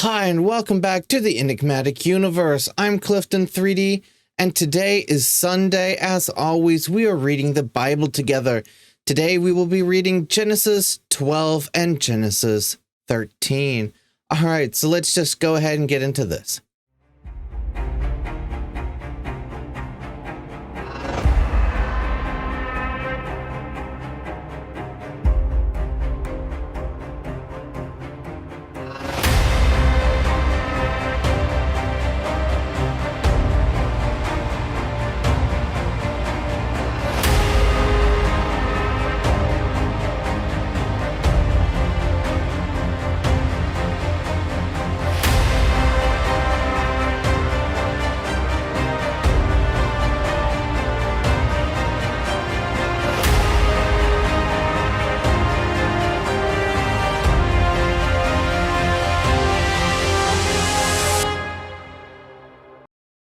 Hi, and welcome back to the Enigmatic Universe. I'm Clifton3D, and today is Sunday. As always, we are reading the Bible together. Today we will be reading Genesis 12 and Genesis 13. All right, so let's just go ahead and get into this.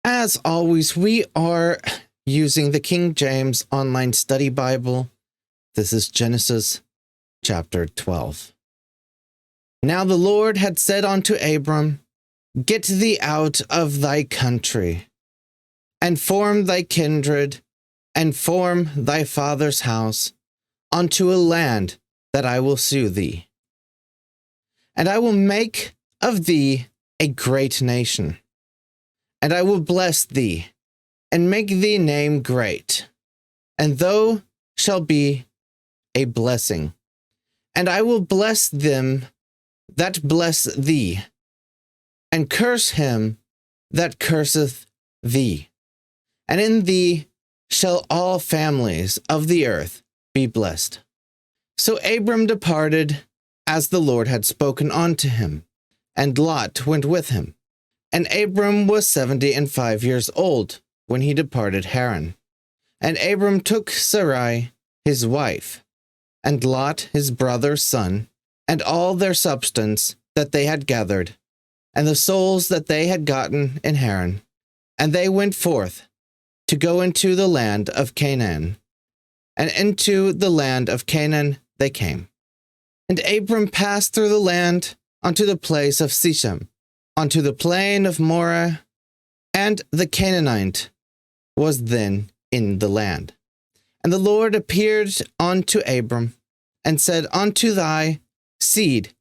As always, we are using the King James Online Study Bible. This is Genesis chapter 12. Now the Lord had said unto Abram, Get thee out of thy country, and form thy kindred, and form thy father's house, unto a land that I will shew thee. And I will make of thee a great nation. And I will bless thee, and make thee name great, and thou shalt be a blessing. And I will bless them that bless thee, and curse him that curseth thee. And in thee shall all families of the earth be blessed. So Abram departed, as the Lord had spoken unto him, and Lot went with him. And Abram was 75 years old when he departed Haran. And Abram took Sarai his wife, and Lot his brother's son, and all their substance that they had gathered, and the souls that they had gotten in Haran. And they went forth to go into the land of Canaan. And into the land of Canaan they came. And Abram passed through the land unto the place of Shechem, unto the plain of Moreh, and the Canaanite was then in the land. And the Lord appeared unto Abram, and said, Unto thy seed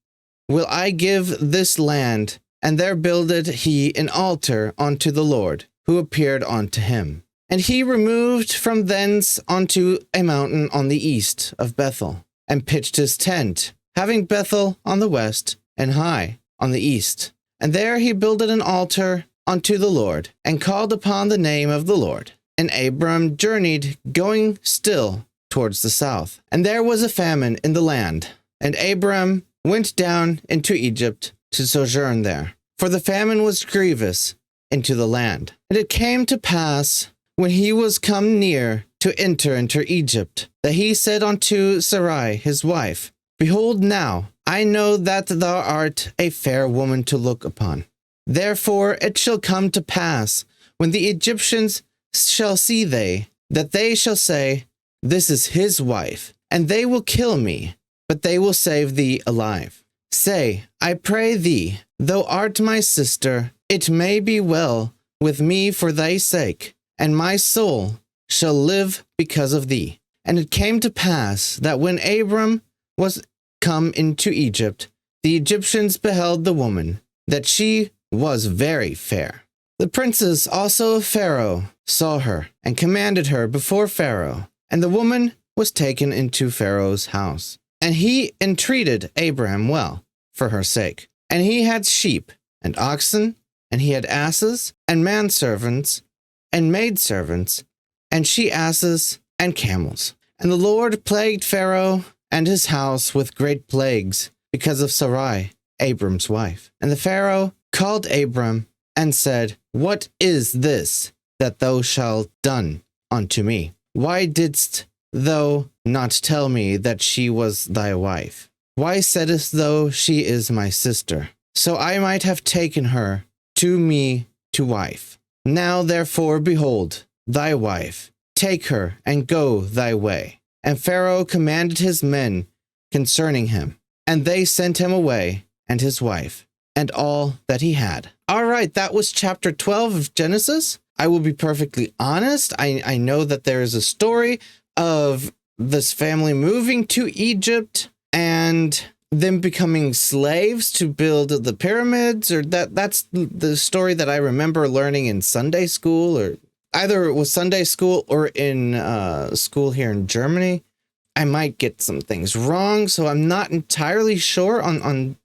will I give this land. And there builded he an altar unto the Lord, who appeared unto him. And he removed from thence unto a mountain on the east of Bethel, and pitched his tent, having Bethel on the west, and Hai on the east. And there he builded an altar unto the Lord, and called upon the name of the Lord. And Abram journeyed, going still towards the south. And there was a famine in the land. And Abram went down into Egypt to sojourn there, for the famine was grievous into the land. And it came to pass, when he was come near to enter into Egypt, that he said unto Sarai his wife, Behold now, I know that thou art a fair woman to look upon. Therefore it shall come to pass, when the Egyptians shall see thee, that they shall say, This is his wife, and they will kill me, but they will save thee alive. Say, I pray thee, thou art my sister, it may be well with me for thy sake, and my soul shall live because of thee. And it came to pass that when Abram was come into Egypt, the Egyptians beheld the woman, that she was very fair. The princes also of Pharaoh saw her, and commanded her before Pharaoh. And the woman was taken into Pharaoh's house. And he entreated Abraham well for her sake. And he had sheep and oxen, and he had asses, and manservants, and maidservants, and she-asses, and camels. And the Lord plagued Pharaoh and his house with great plagues, because of Sarai, Abram's wife. And the Pharaoh called Abram, and said, What is this that thou shalt done unto me? Why didst thou not tell me that she was thy wife? Why saidst thou, She is my sister? So I might have taken her to me to wife. Now therefore, behold, thy wife, take her, and go thy way. And Pharaoh commanded his men concerning him, and they sent him away, and his wife. and all that he had. All right, that was chapter 12 of Genesis. I will be perfectly honest. I know that there is a story of this family moving to Egypt and them becoming slaves to build the pyramids, or that's the story that I remember learning in Sunday school, or either it was Sunday school or in school here in Germany. I might get some things wrong, so I'm not entirely sure on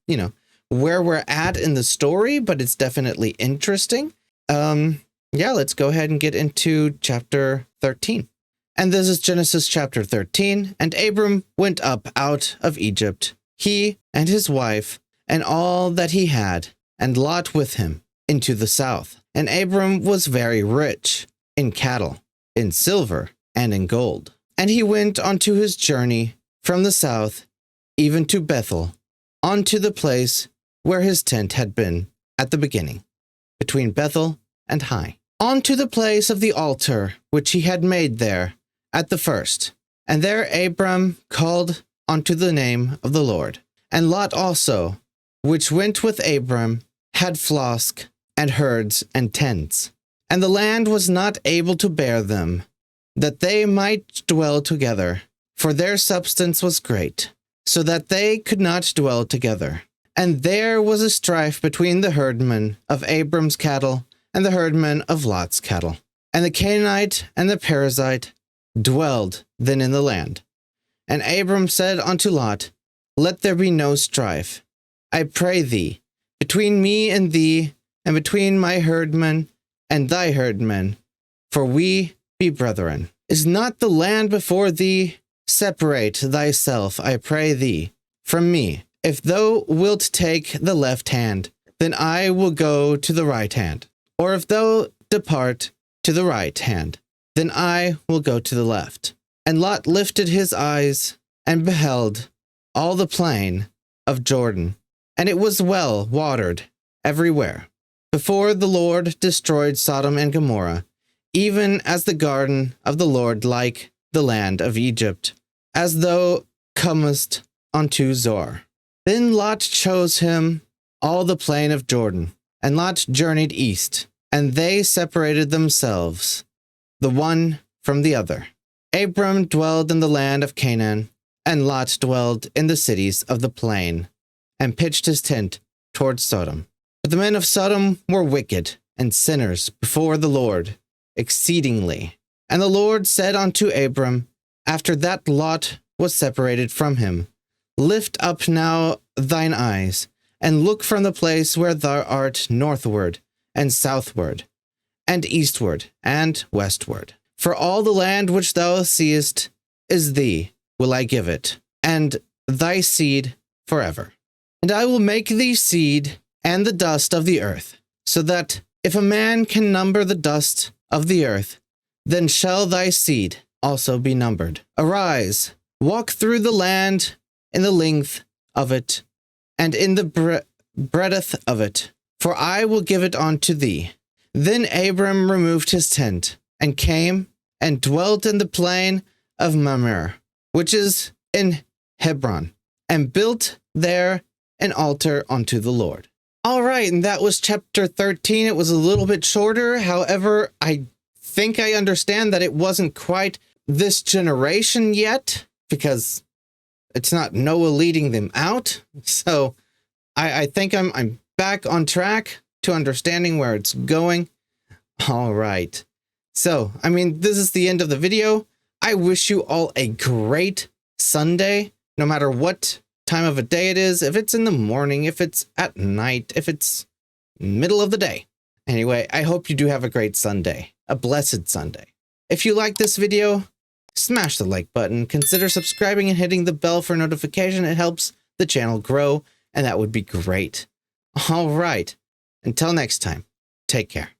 where we're at in the story, but it's definitely interesting. Yeah, let's go ahead and get into chapter 13. And this is Genesis chapter 13. And Abram went up out of Egypt, he and his wife, and all that he had, and Lot with him, into the south. And Abram was very rich in cattle, in silver, and in gold. And he went unto his journey from the south, even to Bethel, unto the place where his tent had been at the beginning, between Bethel and Hai, unto the place of the altar which he had made there at the first. And there Abram called unto the name of the Lord. And Lot also, which went with Abram, had flocks and herds and tents. And the land was not able to bear them, that they might dwell together, for their substance was great, so that they could not dwell together. And there was a strife between the herdmen of Abram's cattle and the herdmen of Lot's cattle. And the Canaanite and the Perizzite dwelled then in the land. And Abram said unto Lot, Let there be no strife, I pray thee, between me and thee, and between my herdmen and thy herdmen, for we be brethren. Is not the land before thee? Separate thyself, I pray thee, from me. If thou wilt take the left hand, then I will go to the right hand. Or if thou depart to the right hand, then I will go to the left. And Lot lifted his eyes and beheld all the plain of Jordan, and it was well watered everywhere, before the Lord destroyed Sodom and Gomorrah, even as the garden of the Lord, like the land of Egypt, as thou comest unto Zoar. Then Lot chose him all the plain of Jordan, and Lot journeyed east, and they separated themselves, the one from the other. Abram dwelled in the land of Canaan, and Lot dwelled in the cities of the plain, and pitched his tent toward Sodom. But the men of Sodom were wicked and sinners before the Lord exceedingly. And the Lord said unto Abram, after that Lot was separated from him, Lift up now thine eyes, and look from the place where thou art northward, and southward, and eastward, and westward. For all the land which thou seest is thee, will I give it, and thy seed forever. And I will make thee seed and the dust of the earth, so that if a man can number the dust of the earth, then shall thy seed also be numbered. Arise, walk through the land in the length of it, and in the breadth of it, for I will give it unto thee. Then Abram removed his tent, and came and dwelt in the plain of Mamre, which is in Hebron, and built there an altar unto the Lord. All right, and that was chapter 13. It was a little bit shorter. However, I think I understand that it wasn't quite this generation yet, because it's not Noah leading them out. So I think I'm back on track to understanding where it's going. All right. So, I mean, this is the end of the video. I wish you all a great Sunday, no matter what time of a day it is. If it's in the morning, if it's at night, if it's middle of the day. Anyway, I hope you do have a great Sunday, a blessed Sunday. If you like this video, smash the like button, consider subscribing and hitting the bell for notification. It helps the channel grow, and that would be great. All right. Until next time, take care.